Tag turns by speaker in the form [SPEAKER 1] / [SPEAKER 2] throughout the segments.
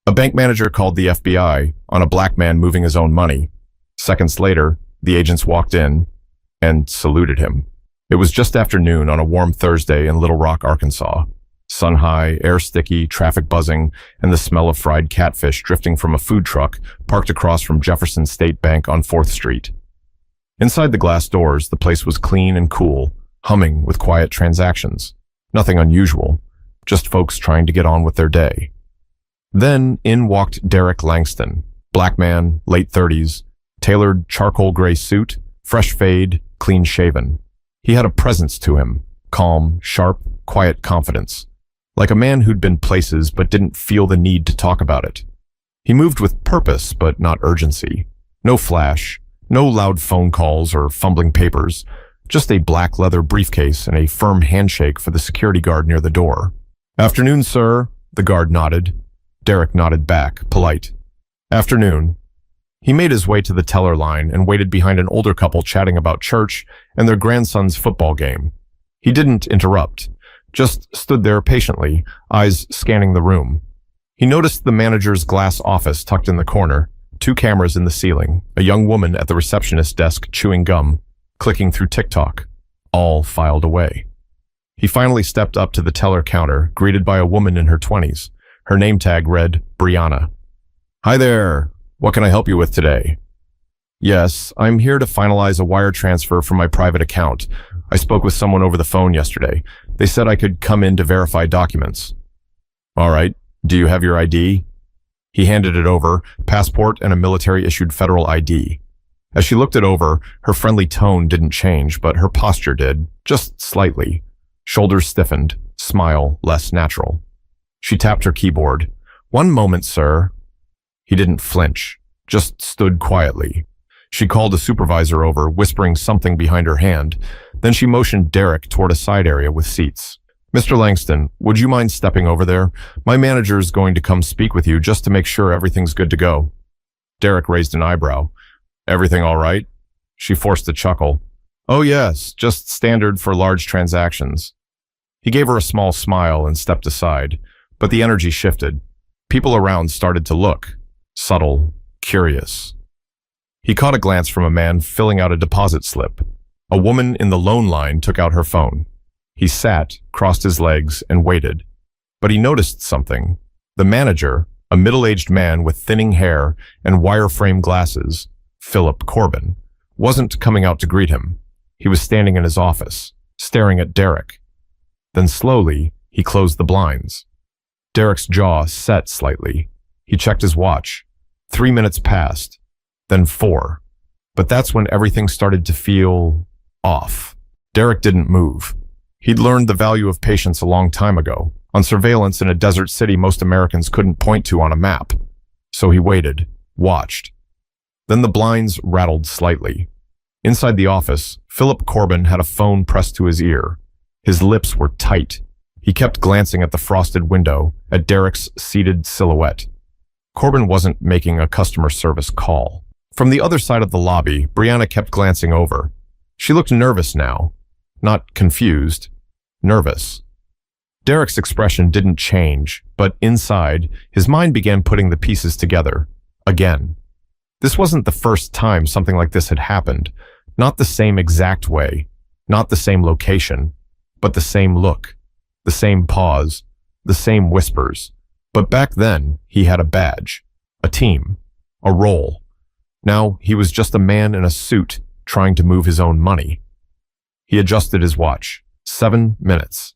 [SPEAKER 1] A bank manager called the FBI on a black man moving his own money. Seconds later, the agents walked in and saluted him. It was just after noon on a warm Thursday in Little Rock, Arkansas. Sun high, air sticky, traffic buzzing, and the smell of fried catfish drifting from a food truck parked across from Jefferson State Bank on 4th Street. Inside the glass doors, the place was clean and cool, humming with quiet transactions. Nothing unusual, just folks trying to get on with their day. Then in walked Derek Langston, black man, late 30s, tailored charcoal gray suit, fresh fade, clean shaven. He had a presence to him, calm, sharp, quiet confidence, like a man who'd been places but didn't feel the need to talk about it. He moved with purpose but not urgency. No flash, no loud phone calls or fumbling papers, just a black leather briefcase and a firm handshake for the security guard near the door. "Afternoon, sir," the guard nodded. Derek nodded back, polite. "Afternoon." He made his way to the teller line and waited behind an older couple chatting about church and their grandson's football game. He didn't interrupt, just stood there patiently, eyes scanning the room. He noticed the manager's glass office tucked in the corner, 2 cameras in the ceiling, a young woman at the receptionist desk chewing gum, clicking through TikTok, all filed away. He finally stepped up to the teller counter, greeted by a woman in her 20s. Her name tag read, Brianna. "Hi there. What can I help you with today?" "Yes, I'm here to finalize a wire transfer from my private account. I spoke with someone over the phone yesterday. They said I could come in to verify documents." "All right. Do you have your ID?" He handed it over, passport and a military-issued federal ID. As she looked it over, her friendly tone didn't change, but her posture did, just slightly. Shoulders stiffened, smile less natural. She tapped her keyboard. "One moment, sir." He didn't flinch, just stood quietly. She called a supervisor over, whispering something behind her hand. Then she motioned Derek toward a side area with seats. "Mr. Langston, would you mind stepping over there? My manager's going to come speak with you just to make sure everything's good to go." Derek raised an eyebrow. "Everything all right?" She forced a chuckle. "Oh yes, just standard for large transactions." He gave her a small smile and stepped aside, but the energy shifted. People around started to look, subtle, curious. He caught a glance from a man filling out a deposit slip. A woman in the loan line took out her phone. He sat, crossed his legs, and waited. But he noticed something. The manager, a middle-aged man with thinning hair and wire-frame glasses, Philip Corbin, wasn't coming out to greet him. He was standing in his office, staring at Derek. Then slowly, he closed the blinds. Derek's jaw set slightly. He checked his watch. 3 minutes passed, then 4. But that's when everything started to feel off. Derek didn't move. He'd learned the value of patience a long time ago, on surveillance in a desert city most Americans couldn't point to on a map. So he waited, watched. Then the blinds rattled slightly. Inside the office, Philip Corbin had a phone pressed to his ear. His lips were tight. He kept glancing at the frosted window, at Derek's seated silhouette. Corbin wasn't making a customer service call. From the other side of the lobby, Brianna kept glancing over. She looked nervous now. Not confused. Nervous. Derek's expression didn't change, but inside, his mind began putting the pieces together. Again. This wasn't the first time something like this had happened. Not the same exact way. Not the same location. But the same look. The same pause. The same whispers. But back then, he had a badge. A team. A role. Now, he was just a man in a suit trying to move his own money. He adjusted his watch. 7 minutes.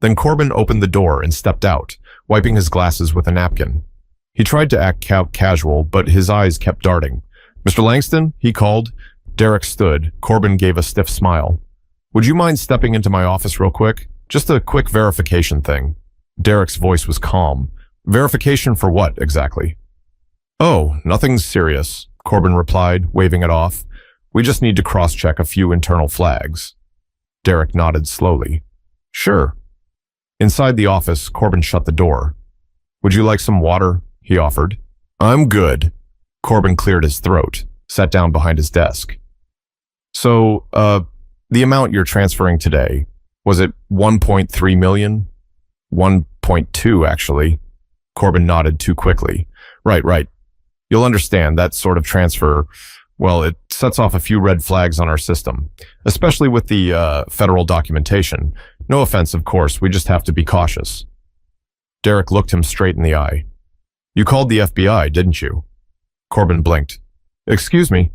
[SPEAKER 1] Then Corbin opened the door and stepped out, wiping his glasses with a napkin. He tried to act casual, but his eyes kept darting. "Mr. Langston?" he called. Derek stood. Corbin gave a stiff smile. "Would you mind stepping into my office real quick? Just a quick verification thing." Derek's voice was calm. "Verification for what, exactly?" "Oh, nothing serious," Corbin replied, waving it off. "We just need to cross-check a few internal flags." Derek nodded slowly. "Sure." Inside the office, Corbin shut the door. "Would you like some water?" he offered. "I'm good." Corbin cleared his throat, sat down behind his desk. "So, the amount you're transferring today, was it 1.3 million? 1.2, actually. Corbin nodded too quickly. Right. You'll understand that sort of transfer, well, it sets off a few red flags on our system, especially with the federal documentation. No offense, of course, we just have to be cautious. Derek looked him straight in the eye. You called the FBI, didn't you? Corbin blinked. Excuse me?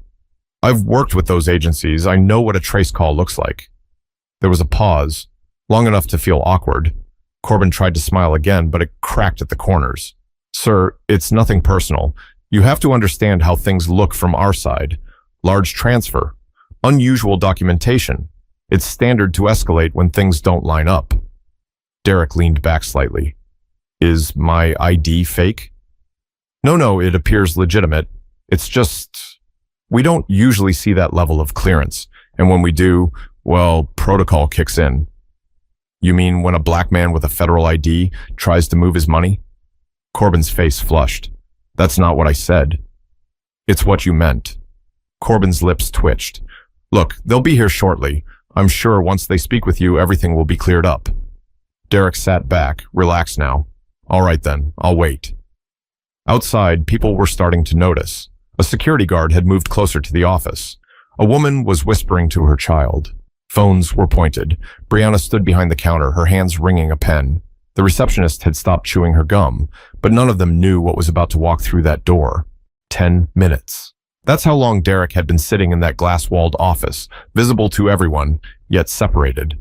[SPEAKER 1] I've worked with those agencies. I know what a trace call looks like. There was a pause, long enough to feel awkward. Corbin tried to smile again, but it cracked at the corners. Sir, it's nothing personal. You have to understand how things look from our side. Large transfer. Unusual documentation. It's standard to escalate when things don't line up. Derek leaned back slightly. Is my ID fake? No, it appears legitimate. It's just, we don't usually see that level of clearance. And when we do, well, protocol kicks in. You mean when a black man with a federal ID tries to move his money? Corbin's face flushed. That's not what I said. It's what you meant. Corbin's lips twitched. Look, they'll be here shortly. I'm sure once they speak with you, everything will be cleared up. Derek sat back, relaxed now. All right then, I'll wait. Outside, people were starting to notice. A security guard had moved closer to the office. A woman was whispering to her child. Phones were pointed. Brianna stood behind the counter, her hands ringing a pen. The receptionist had stopped chewing her gum, but none of them knew what was about to walk through that door. 10 minutes. That's how long Derek had been sitting in that glass-walled office, visible to everyone, yet separated.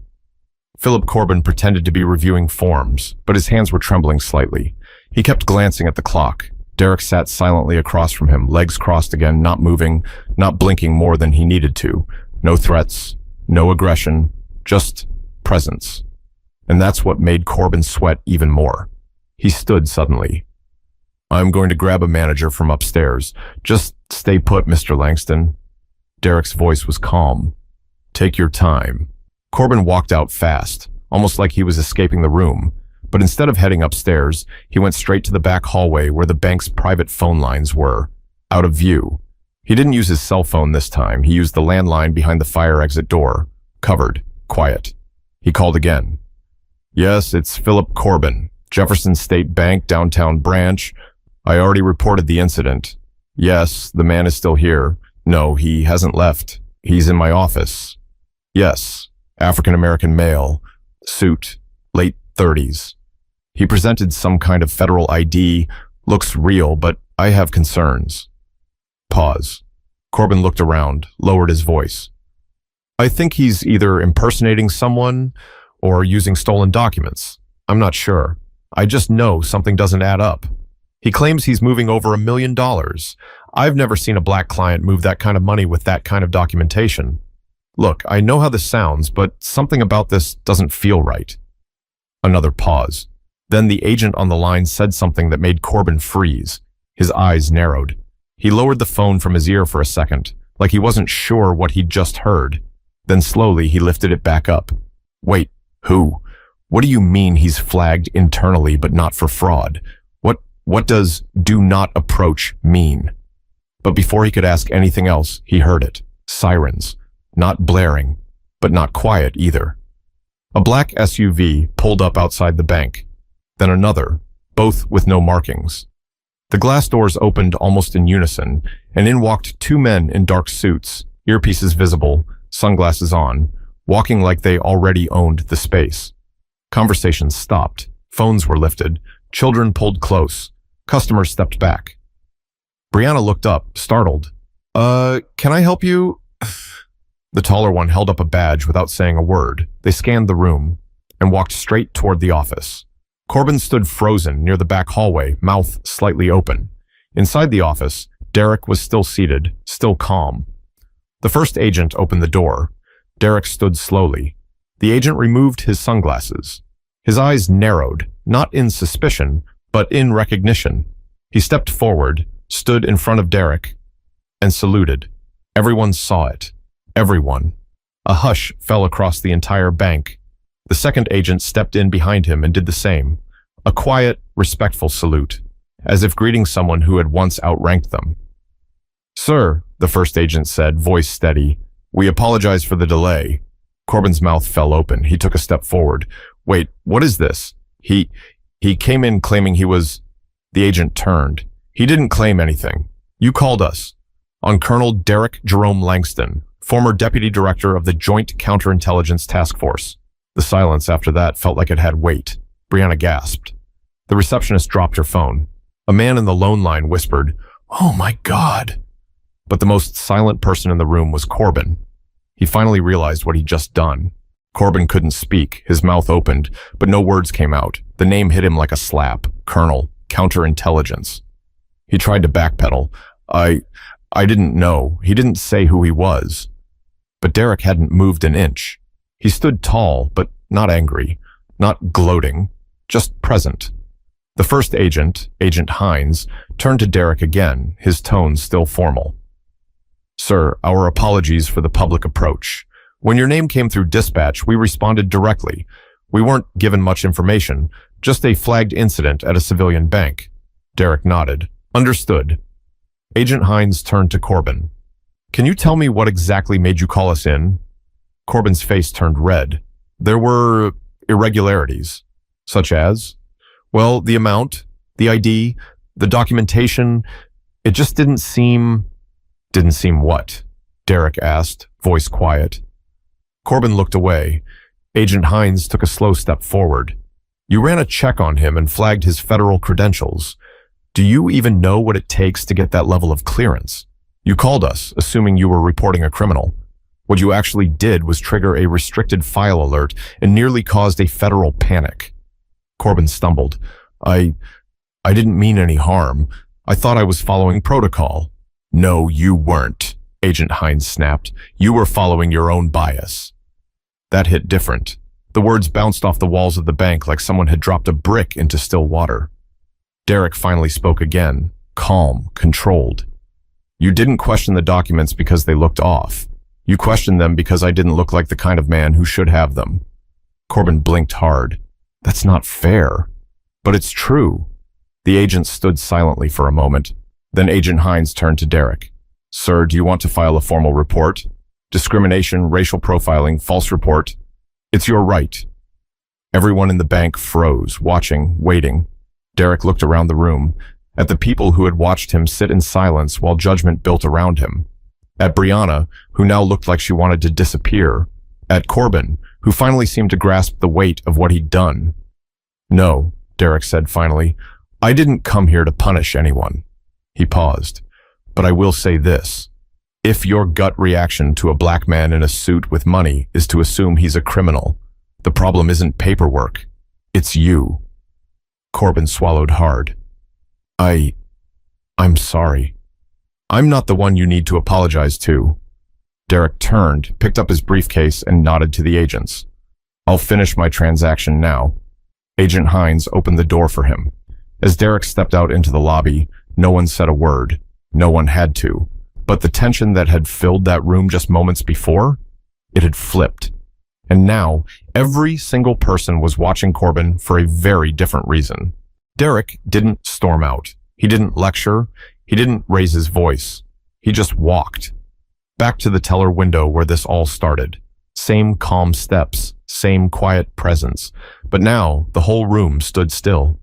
[SPEAKER 1] Philip Corbin pretended to be reviewing forms, but his hands were trembling slightly. He kept glancing at the clock. Derek sat silently across from him, legs crossed again, not moving, not blinking more than he needed to. No threats, no aggression, just presence. And that's what made Corbin sweat even more. He stood suddenly. I'm going to grab a manager from upstairs. Just stay put, Mr. Langston. Derek's voice was calm. Take your time. Corbin walked out fast, almost like he was escaping the room. But instead of heading upstairs, he went straight to the back hallway where the bank's private phone lines were, out of view. He didn't use his cell phone this time. He used the landline behind the fire exit door. Covered. Quiet. He called again. Yes, it's Philip Corbin, Jefferson State Bank, downtown branch. I already reported the incident. Yes, the man is still here. No, he hasn't left. He's in my office. Yes, African-American male, suit, late 30s. He presented some kind of federal ID, looks real, but I have concerns. Pause. Corbin looked around, lowered his voice. I think he's either impersonating someone or using stolen documents. I'm not sure. I just know something doesn't add up. He claims he's moving over $1 million. I've never seen a black client move that kind of money with that kind of documentation. Look, I know how this sounds, but something about this doesn't feel right. Another pause. Then the agent on the line said something that made Corbin freeze. His eyes narrowed. He lowered the phone from his ear for a second, like he wasn't sure what he'd just heard. Then slowly he lifted it back up. Wait, who? What do you mean he's flagged internally but not for fraud? What does do not approach mean? But before he could ask anything else, he heard it. Sirens. Not blaring, but not quiet either. A black SUV pulled up outside the bank. Then another, both with no markings. The glass doors opened almost in unison, and in walked two men in dark suits, earpieces visible, sunglasses on, walking like they already owned the space. Conversations stopped. Phones were lifted. Children pulled close. Customers stepped back. Brianna looked up, startled. Can I help you? The taller one held up a badge without saying a word. They scanned the room and walked straight toward the office. Corbin stood frozen near the back hallway, mouth slightly open. Inside the office, Derek was still seated, still calm. The first agent opened the door. Derek stood slowly. The agent removed his sunglasses. His eyes narrowed, not in suspicion, but in recognition. He stepped forward, stood in front of Derek, and saluted. Everyone saw it. Everyone. A hush fell across the entire bank. The second agent stepped in behind him and did the same. A quiet, respectful salute, as if greeting someone who had once outranked them. Sir, the first agent said, voice steady, we apologize for the delay. Corbin's mouth fell open. He took a step forward. Wait, what is this? He came in claiming he was... The agent turned. He didn't claim anything. You called us. On Colonel Derek Jerome Langston, former Deputy Director of the Joint Counterintelligence Task Force. The silence after that felt like it had weight. Brianna gasped. The receptionist dropped her phone. A man in the lone line whispered, "Oh my God." But the most silent person in the room was Corbin. He finally realized what he'd just done. Corbin couldn't speak, his mouth opened, but no words came out. The name hit him like a slap. Colonel, Counterintelligence. He tried to backpedal. I didn't know. He didn't say who he was. But Derek hadn't moved an inch. He stood tall, but not angry, not gloating, just present. The first agent, Agent Hines, turned to Derek again, his tone still formal. "Sir, our apologies for the public approach. When your name came through dispatch, we responded directly. We weren't given much information, just a flagged incident at a civilian bank." Derek nodded. "Understood." Agent Hines turned to Corbin. "Can you tell me what exactly made you call us in?" Corbin's face turned red. "There were irregularities." "Such as?" "Well, the amount, the ID, the documentation, it just didn't seem—" "Didn't seem what?" Derek asked, voice quiet. Corbin looked away. Agent Hines took a slow step forward. "You ran a check on him and flagged his federal credentials. Do you even know what it takes to get that level of clearance? You called us, assuming you were reporting a criminal. What you actually did was trigger a restricted file alert and nearly caused a federal panic." Corbin stumbled. I didn't mean any harm. I thought I was following protocol." "No, you weren't," Agent Hines snapped. "You were following your own bias." That hit different. The words bounced off the walls of the bank like someone had dropped a brick into still water. Derek finally spoke again, calm, controlled. "You didn't question the documents because they looked off. You questioned them because I didn't look like the kind of man who should have them." Corbin blinked hard. "That's not fair." "But it's true." The agent stood silently for a moment. Then Agent Hines turned to Derek. "Sir, do you want to file a formal report? Discrimination, racial profiling, false report. It's your right." Everyone in the bank froze, watching, waiting. Derek looked around the room, at the people who had watched him sit in silence while judgment built around him. At Brianna, who now looked like she wanted to disappear. At Corbin, who finally seemed to grasp the weight of what he'd done. "No," Derek said finally, "I didn't come here to punish anyone." He paused. "But I will say this. If your gut reaction to a black man in a suit with money is to assume he's a criminal, the problem isn't paperwork. It's you." Corbin swallowed hard. I'm sorry. I'm not the one you need to apologize to." Derek turned, picked up his briefcase, and nodded to the agents. "I'll finish my transaction now." Agent Hines opened the door for him. As Derek stepped out into the lobby, no one said a word. No one had to. But the tension that had filled that room just moments before, it had flipped. And now, every single person was watching Corbin for a very different reason. Derek didn't storm out. He didn't lecture. He didn't raise his voice. He just walked. Back to the teller window where this all started. Same calm steps, same quiet presence. But now, the whole room stood still.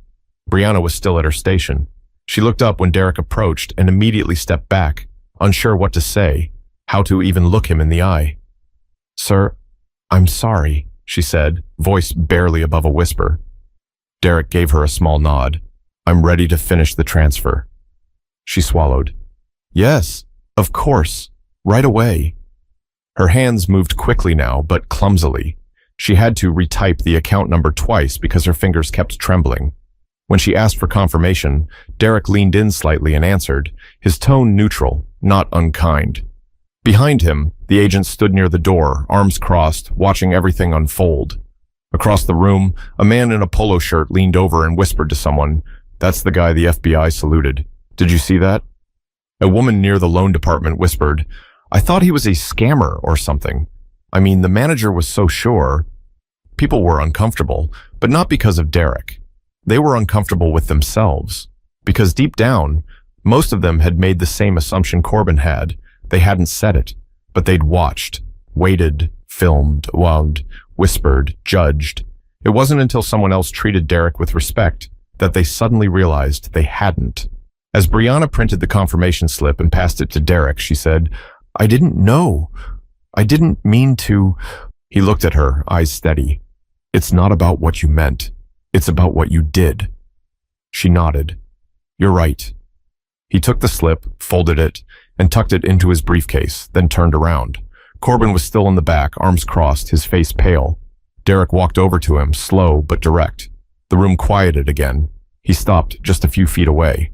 [SPEAKER 1] Brianna was still at her station. She looked up when Derek approached and immediately stepped back, unsure what to say, how to even look him in the eye. "Sir, I'm sorry," she said, voice barely above a whisper. Derek gave her a small nod. "I'm ready to finish the transfer." She swallowed. "Yes, of course, right away." Her hands moved quickly now, but clumsily. She had to retype the account number twice because her fingers kept trembling. When she asked for confirmation, Derek leaned in slightly and answered, his tone neutral, not unkind. Behind him, the agent stood near the door, arms crossed, watching everything unfold. Across the room, a man in a polo shirt leaned over and whispered to someone, "That's the guy the FBI saluted. Did you see that?" A woman near the loan department whispered, "I thought he was a scammer or something. I mean, the manager was so sure." People were uncomfortable, but not because of Derek. They were uncomfortable with themselves, because deep down, most of them had made the same assumption Corbin had. They hadn't said it, but they'd watched, waited, filmed, whispered, judged. It wasn't until someone else treated Derek with respect, that they suddenly realized they hadn't. As Brianna printed the confirmation slip and passed it to Derek, she said, "I didn't know. I didn't mean to." He looked at her, eyes steady. "It's not about what you meant. It's about what you did." She nodded. "You're right." He took the slip, folded it, and tucked it into his briefcase, then turned around. Corbin was still in the back, arms crossed, his face pale. Derek walked over to him, slow but direct. The room quieted again. He stopped just a few feet away.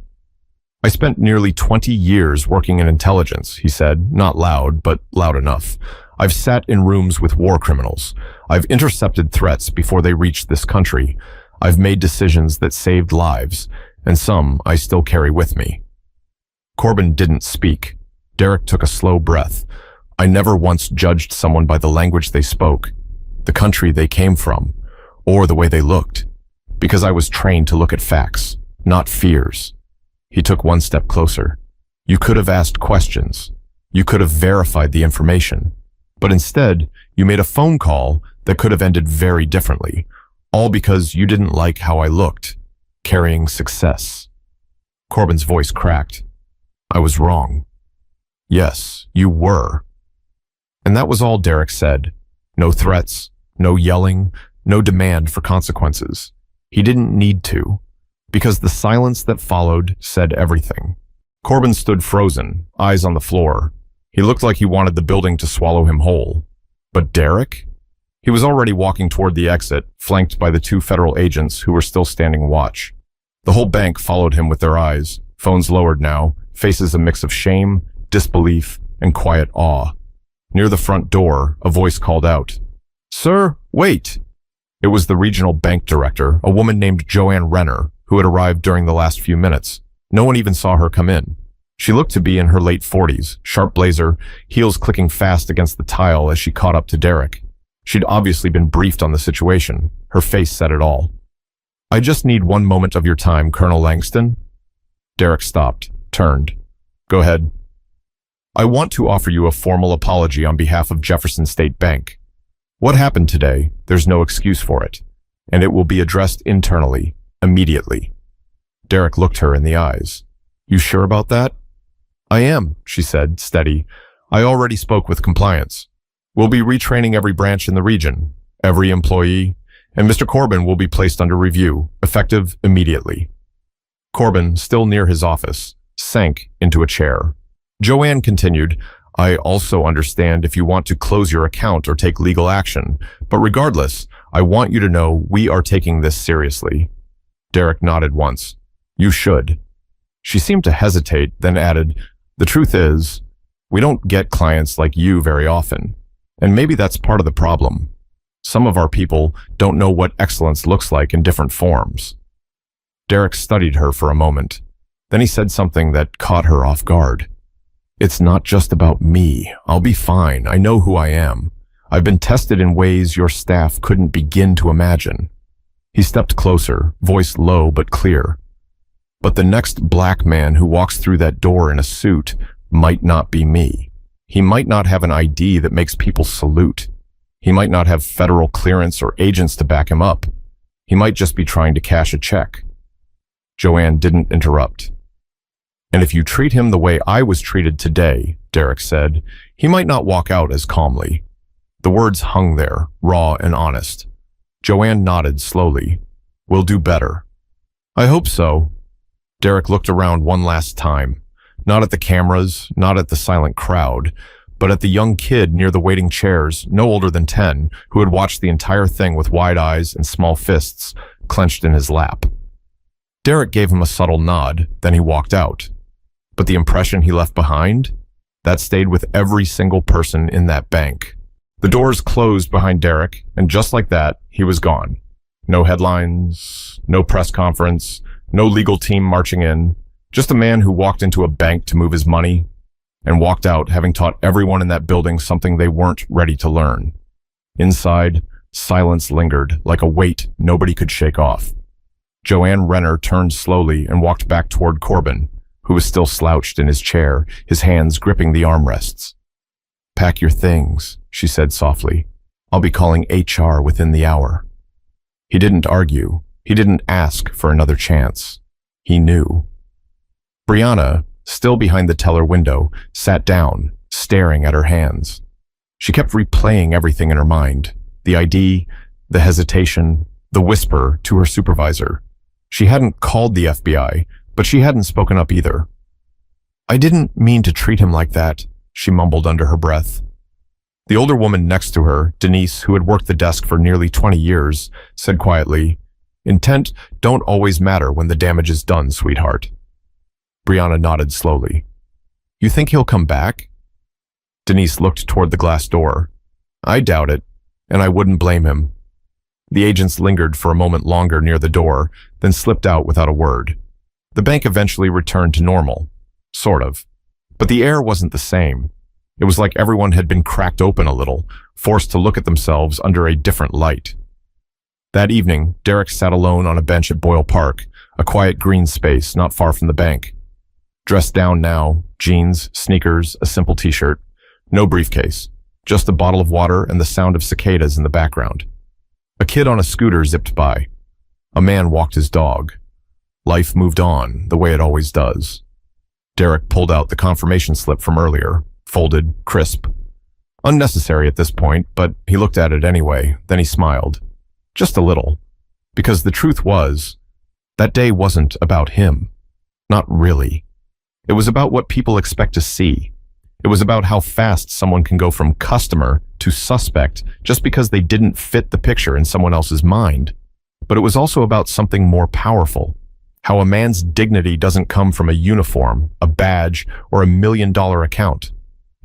[SPEAKER 1] "I spent nearly 20 years working in intelligence," he said, not loud, but loud enough. "I've sat in rooms with war criminals. I've intercepted threats before they reached this country. I've made decisions that saved lives, and some I still carry with me." Corbin didn't speak. Derek took a slow breath. "I never once judged someone by the language they spoke, the country they came from, or the way they looked, because I was trained to look at facts, not fears." He took one step closer. "You could have asked questions. You could have verified the information. But instead, you made a phone call that could have ended very differently, all because you didn't like how I looked, carrying success." Corbin's voice cracked. "I was wrong." "Yes, you were." And that was all Derek said. No threats, no yelling, no demand for consequences. He didn't need to, because the silence that followed said everything. Corbin stood frozen, eyes on the floor. He looked like he wanted the building to swallow him whole. But Derek? He was already walking toward the exit, flanked by the two federal agents who were still standing watch. The whole bank followed him with their eyes, phones lowered now, faces a mix of shame, disbelief, and quiet awe. Near the front door, a voice called out, "Sir, wait!" It was the regional bank director, a woman named Joanne Renner, who had arrived during the last few minutes. No one even saw her come in. She looked to be in her late 40s, sharp blazer, heels clicking fast against the tile as she caught up to Derek. She'd obviously been briefed on the situation. Her face said it all. "I just need one moment of your time, Colonel Langston." Derek stopped, turned. "Go ahead." "I want to offer you a formal apology on behalf of Jefferson State Bank. What happened today, there's no excuse for it, and it will be addressed internally, immediately." Derek looked her in the eyes. "You sure about that?" "I am," she said, steady. "I already spoke with compliance. We'll be retraining every branch in the region, every employee, and Mr. Corbin will be placed under review, effective immediately." Corbin, still near his office, sank into a chair. Joanne continued, "I also understand if you want to close your account or take legal action, but regardless, I want you to know we are taking this seriously." Derek nodded once. "You should." She seemed to hesitate, then added, "The truth is, we don't get clients like you very often, and maybe that's part of the problem. Some of our people don't know what excellence looks like in different forms." Derek studied her for a moment. Then he said something that caught her off guard. "It's not just about me. I'll be fine. I know who I am. I've been tested in ways your staff couldn't begin to imagine." He stepped closer, voice low but clear. "But the next black man who walks through that door in a suit might not be me. He might not have an ID that makes people salute. He might not have federal clearance or agents to back him up. He might just be trying to cash a check." Joanne didn't interrupt. "And if you treat him the way I was treated today," Derek said, "he might not walk out as calmly." The words hung there, raw and honest. Joanne nodded slowly. "We'll do better." "I hope so." Derek looked around one last time, not at the cameras, not at the silent crowd, but at the young kid near the waiting chairs, no older than 10, who had watched the entire thing with wide eyes and small fists clenched in his lap. Derek gave him a subtle nod, then he walked out. But the impression he left behind? That stayed with every single person in that bank. The doors closed behind Derek, and just like that, he was gone. No headlines, no press conference, no legal team marching in, just a man who walked into a bank to move his money and walked out having taught everyone in that building something they weren't ready to learn. Inside, silence lingered like a weight nobody could shake off. Joanne Renner turned slowly and walked back toward Corbin, who was still slouched in his chair, his hands gripping the armrests. "Pack your things," she said softly. "I'll be calling HR within the hour." He didn't argue. He didn't ask for another chance. He knew. Brianna, still behind the teller window, sat down, staring at her hands. She kept replaying everything in her mind. The ID, the hesitation, the whisper to her supervisor. She hadn't called the FBI, but she hadn't spoken up either. "I didn't mean to treat him like that," she mumbled under her breath. The older woman next to her, Denise, who had worked the desk for nearly 20 years, said quietly, "Intent don't always matter when the damage is done, sweetheart." Brianna nodded slowly. "You think he'll come back?" Denise looked toward the glass door. "I doubt it, and I wouldn't blame him." The agents lingered for a moment longer near the door, then slipped out without a word. The bank eventually returned to normal. Sort of. But the air wasn't the same. It was like everyone had been cracked open a little, forced to look at themselves under a different light. That evening, Derek sat alone on a bench at Boyle Park, a quiet green space not far from the bank. Dressed down now, jeans, sneakers, a simple t-shirt. No briefcase. Just a bottle of water and the sound of cicadas in the background. A kid on a scooter zipped by. A man walked his dog. Life moved on, the way it always does. Derek pulled out the confirmation slip from earlier, folded, crisp. Unnecessary at this point, but he looked at it anyway, then he smiled. Just a little. Because the truth was, that day wasn't about him. Not really. It was about what people expect to see. It was about how fast someone can go from customer to suspect just because they didn't fit the picture in someone else's mind. But it was also about something more powerful. How a man's dignity doesn't come from a uniform, a badge, or $1 million account.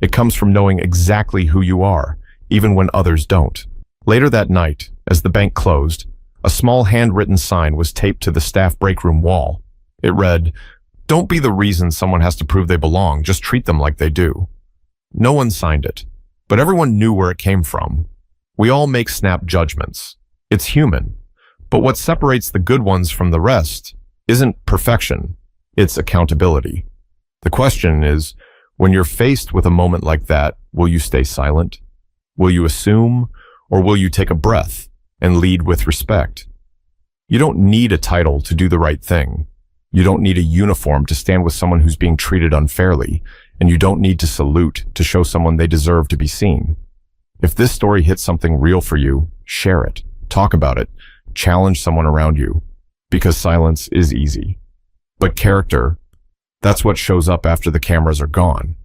[SPEAKER 1] It comes from knowing exactly who you are, even when others don't. Later that night, as the bank closed, a small handwritten sign was taped to the staff break room wall. It read, "Don't be the reason someone has to prove they belong, just treat them like they do." No one signed it, but everyone knew where it came from. We all make snap judgments. It's human. But what separates the good ones from the rest isn't perfection, it's accountability. The question is, when you're faced with a moment like that, will you stay silent? Will you assume, or will you take a breath and lead with respect? You don't need a title to do the right thing. You don't need a uniform to stand with someone who's being treated unfairly, and you don't need to salute to show someone they deserve to be seen. If this story hits something real for you, share it, talk about it, challenge someone around you, because silence is easy. But character, that's what shows up after the cameras are gone.